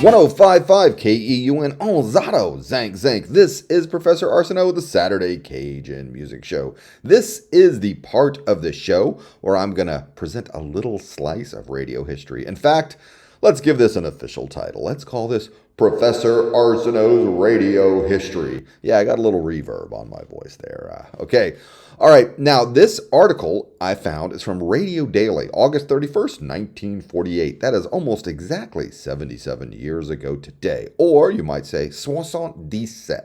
1055 KEUN on Zato, Zank Zank. This is Professor Arceneaux, the Saturday Cajun Music Show. This is the part of the show where I'm going to present a little slice of radio history. In fact, let's give this an official title. Let's call this Professor Arceneaux's Radio History. Yeah, I got a little reverb on my voice there. Okay. All right. Now, this article I found is from Radio Daily, August 31st, 1948. That is almost exactly 77 years ago today. Or you might say 77.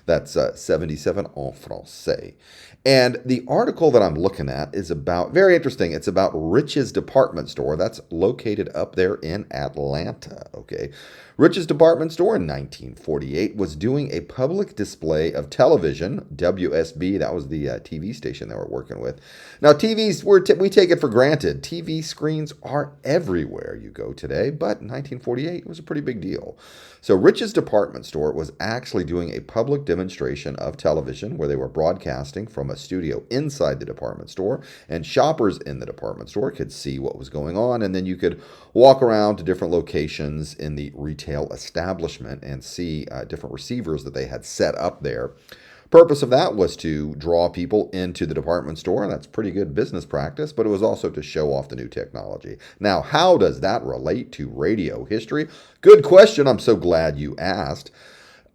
That's 77 en français. And the article that I'm looking at is about, very interesting, it's about Rich's Department Store. That's located up there in Atlanta, okay? Rich's Department Store in 1948 was doing a public display of television, WSB, that was the TV station they were working with. Now, TVs, we take it for granted. TV screens are everywhere you go today, but in 1948, it was a pretty big deal. So Rich's Department Store was actually doing a public demonstration of television where they were broadcasting from a studio inside the department store, and shoppers in the department store could see what was going on, and then you could walk around to different locations in the retail establishment and see different receivers that they had set up there. Purpose of that was to draw people into the department store. That's pretty good business practice, but it was also to show off the new technology. Now, how does that relate to radio history? Good question. I'm so glad you asked.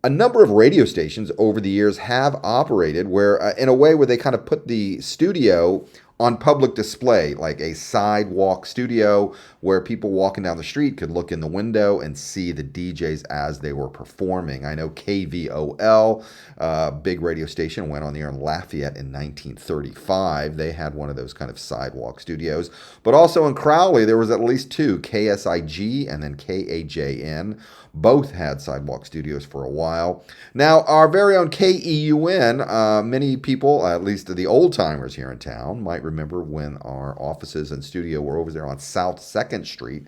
A number of radio stations over the years have operated where, in a way where they kind of put the studio on public display, like a sidewalk studio where people walking down the street could look in the window and see the DJs as they were performing. I know KVOL, big radio station, went on the air in Lafayette in 1935. They had one of those kind of sidewalk studios. But also in Crowley, there was at least two, KSIG and then KAJN. Both had sidewalk studios for a while. Now, our very own KEUN, many people, at least the old-timers here in town, might remember when our offices and studio were over there on South 2nd Street.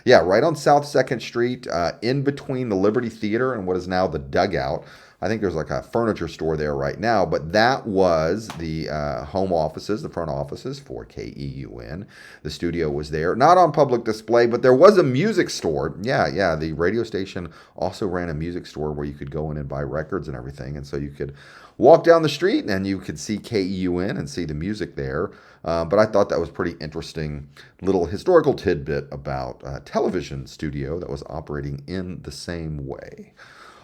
Yeah, right on South 2nd Street, in between the Liberty Theater and what is now the Dugout. I think there's like a furniture store there right now, but that was the home offices, the front offices for KEUN. The studio was there, not on public display, but there was a music store. Yeah, the radio station also ran a music store where you could go in and buy records and everything, and so you could walk down the street and you could see KEUN and see the music there. But I thought that was pretty interesting little historical tidbit about a television studio that was operating in the same way.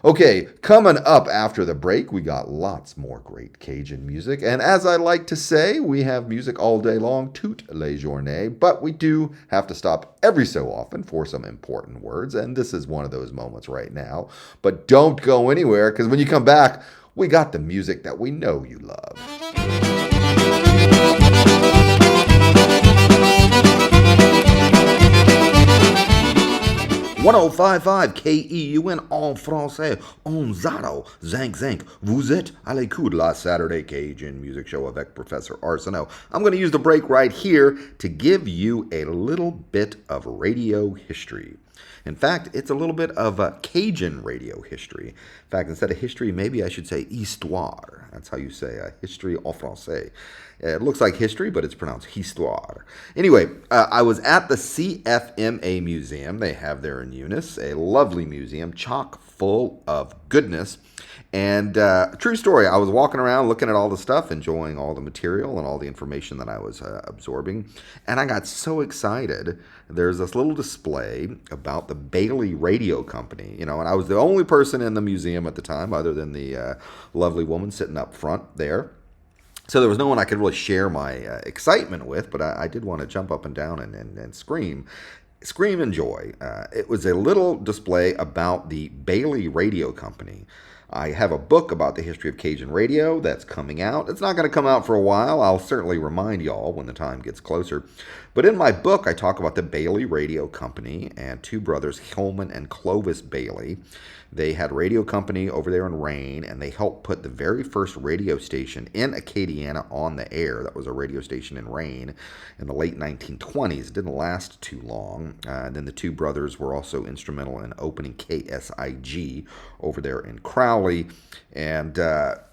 Okay, coming up after the break, we got lots more great Cajun music. And as I like to say, we have music all day long, toute les journées. But we do have to stop every so often for some important words. And this is one of those moments right now. But don't go anywhere, because when you come back, we got the music that we know you love. 1055 KEUN en français, en Zato, Zank Zank. Vous êtes à l'écoute de la Saturday Cajun Music Show avec Professor Arceneaux. I'm going to use the break right here to give you a little bit of radio history. In fact, it's a little bit of Cajun radio history. In fact, instead of history, maybe I should say histoire. That's how you say history en français. It looks like history, but it's pronounced histoire. Anyway, I was at the CFMA Museum. They have there in Eunice, a lovely museum, chock full of goodness. And true story, I was walking around looking at all the stuff, enjoying all the material and all the information that I was absorbing. And I got so excited. There's this little display about the Bailey Radio Company, and I was the only person in the museum at the time other than the lovely woman sitting up front there. So there was no one I could really share my excitement with, but I did want to jump up and down and scream in joy. It was a little display about the Bailey Radio Company. I have a book about the history of Cajun radio that's coming out. It's not going to come out for a while. I'll certainly remind y'all when the time gets closer. But in my book, I talk about the Bailey Radio Company and two brothers, Hillman and Clovis Bailey. They had a radio company over there in Rain, and they helped put the very first radio station in Acadiana on the air. That was a radio station in Rain in the late 1920s. It didn't last too long. And then the two brothers were also instrumental in opening KSIG over there in Crowley. And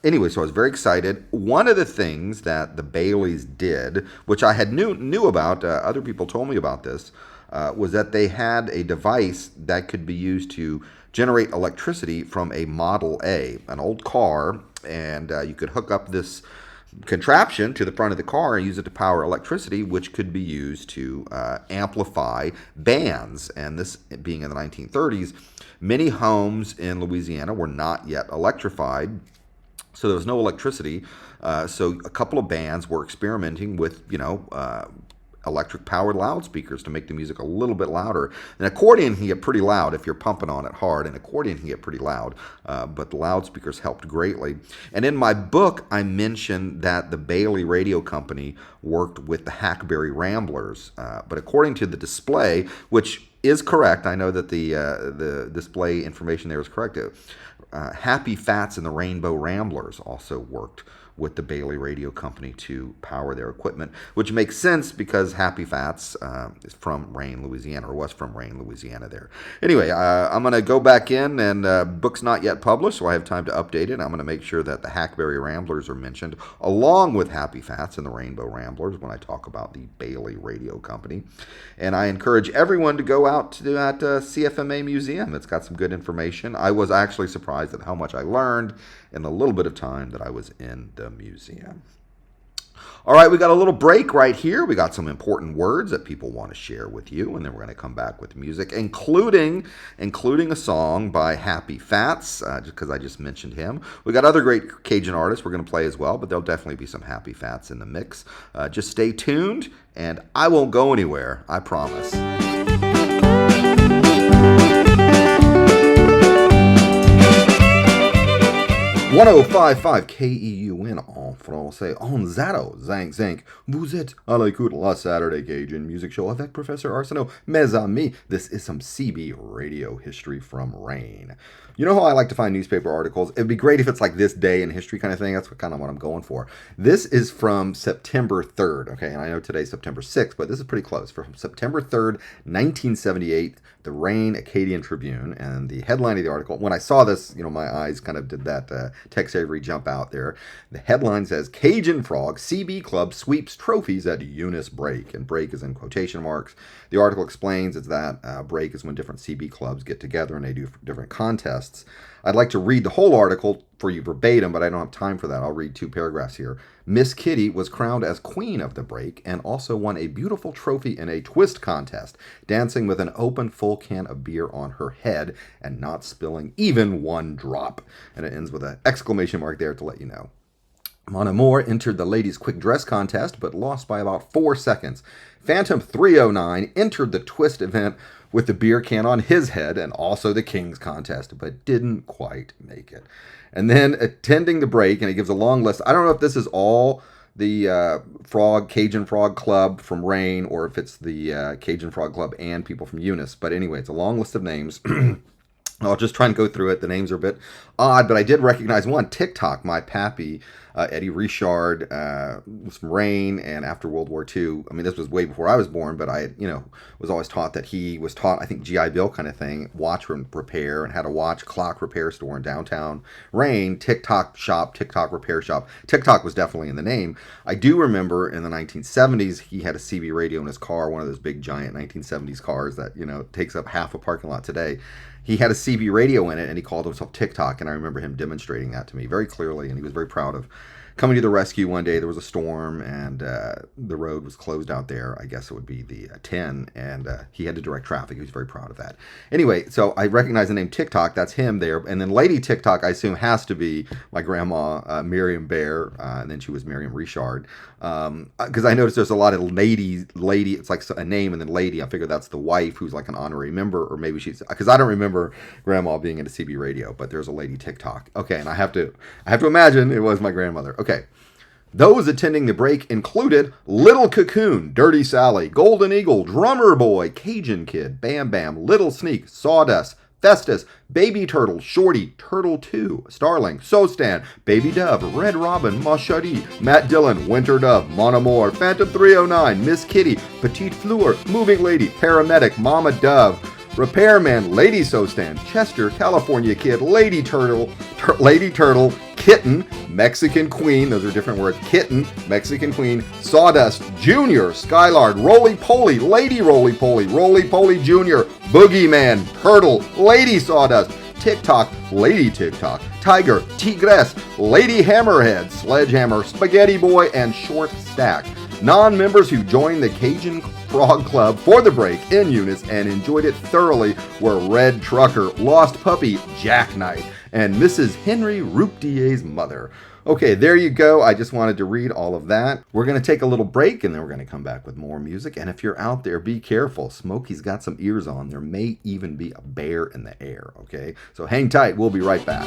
anyway, so I was very excited. One of the things that the Baileys did, which I had knew about, other people told me about this, was that they had a device that could be used to generate electricity from a Model A, an old car, and you could hook up this contraption to the front of the car and use it to power electricity, which could be used to amplify bands. And this being in the 1930s, many homes in Louisiana were not yet electrified, so there was no electricity. So a couple of bands were experimenting with, electric-powered loudspeakers to make the music a little bit louder. An accordion can get pretty loud if you're pumping on it hard. An accordion can get pretty loud, but the loudspeakers helped greatly. And in my book, I mentioned that the Bailey Radio Company worked with the Hackberry Ramblers. But according to the display, which is correct, I know that the display information there is correct. Happy Fats and the Rainbow Ramblers also worked with the Bailey Radio Company to power their equipment, which makes sense because Happy Fats is from Rayne, Louisiana, or was from Rayne, Louisiana there. Anyway, I'm going to go back in, and book's not yet published, so I have time to update it. I'm going to make sure that the Hackberry Ramblers are mentioned along with Happy Fats and the Rainbow Ramblers when I talk about the Bailey Radio Company. And I encourage everyone to go out to that CFMA museum. It's got some good information. I was actually surprised at how much I learned in the little bit of time that I was in the museum. All right, we got a little break right here. We got some important words that people want to share with you, and then we're going to come back with music, including a song by Happy Fats, just because I just mentioned him. We got other great Cajun artists we're going to play as well, but there'll definitely be some Happy Fats in the mix. Just stay tuned, and I won't go anywhere, I promise. 1055 KEUN en français, en zado, zank zank. Vous êtes à l'écoute la Saturday Cajun Music Show avec Professor Arceneaux. Mes amis, this is some CB radio history from Rayne. You know how I like to find newspaper articles? It'd be great if it's like this day in history kind of thing. That's kind of what I'm going for. This is from September 3rd, okay? And I know today's September 6th, but this is pretty close. From September 3rd, 1978, the Rayne Acadian Tribune, and the headline of the article, when I saw this, my eyes kind of did that Tex Avery jump out there. The headline says, Cajun Frog CB Club sweeps trophies at Eunice Break, and break is in quotation marks. The article explains it's that break is when different CB clubs get together and they do different contests. I'd like to read the whole article for you verbatim, but I don't have time for that. I'll read 2 paragraphs here. Miss Kitty was crowned as queen of the break and also won a beautiful trophy in a twist contest, dancing with an open full can of beer on her head and not spilling even one drop. And it ends with an exclamation mark there to let you know. Mon Amour entered the ladies' quick dress contest, but lost by about 4 seconds. Phantom 309 entered the twist event with the beer can on his head and also the King's contest, but didn't quite make it. And then attending the break, and it gives a long list. I don't know if this is all the Cajun Frog Club from Rayne, or if it's the Cajun Frog Club and people from Eunice. But anyway, it's a long list of names. I'll just try and go through it. The names are a bit odd, but I did recognize one. TikTok, my pappy, Eddie Richard, was from Rayne, and after World War II, I mean, this was way before I was born, but I, was always taught that he was taught, I think, GI Bill kind of thing, watch repair, and had a watch clock repair store in downtown Rayne, TikTok shop, TikTok repair shop. TikTok was definitely in the name. I do remember in the 1970s, he had a CB radio in his car, one of those big giant 1970s cars that, takes up half a parking lot today. He had a CB radio in it, and he called himself TikTok, and I remember him demonstrating that to me very clearly, and he was very proud of coming to the rescue one day. There was a storm, and the road was closed out there. I guess it would be the 10, and he had to direct traffic. He was very proud of that. Anyway, so I recognize the name TikTok. That's him there. And then Lady TikTok, I assume, has to be my grandma, Miriam Bear, and then she was Miriam Richard. Because I noticed there's a lot of lady, it's like a name and then lady. I figure that's the wife who's like an honorary member, or maybe she's, because I don't remember grandma being into CB radio, but there's a Lady TikTok. Okay, and I have to imagine it was my grandmother. Okay. Those attending the break included Little Cocoon, Dirty Sally, Golden Eagle, Drummer Boy, Cajun Kid, Bam Bam, Little Sneak, Sawdust, Festus, Baby Turtle, Shorty, Turtle 2, Starling, Sostan, Baby Dove, Red Robin, Machadi, Matt Dillon, Winter Dove, Mon Amour, Phantom 309, Miss Kitty, Petite Fleur, Moving Lady, Paramedic, Mama Dove, Repairman, Lady Sostan, Chester, California Kid, Lady Turtle, Lady Turtle, Kitten, Mexican Queen, those are different words, Kitten, Mexican Queen, Sawdust, Junior, Skylard, Roly Poly, Lady Roly Poly, Roly Poly Junior, Boogeyman, Hurdle, Lady Sawdust, TikTok, Lady TikTok, Tiger, Tigress, Lady Hammerhead, Sledgehammer, Spaghetti Boy, and Short Stack. Non-members who joined the Cajun Frog Club for the break in units and enjoyed it thoroughly were Red Trucker, Lost Puppy, Jackknight, and Mrs. Henry Rouptier's mother. Okay, there you go. I just wanted to read all of that. We're going to take a little break, and then we're going to come back with more music. And if you're out there, be careful. Smokey's got some ears on. There may even be a bear in the air, okay? So hang tight. We'll be right back.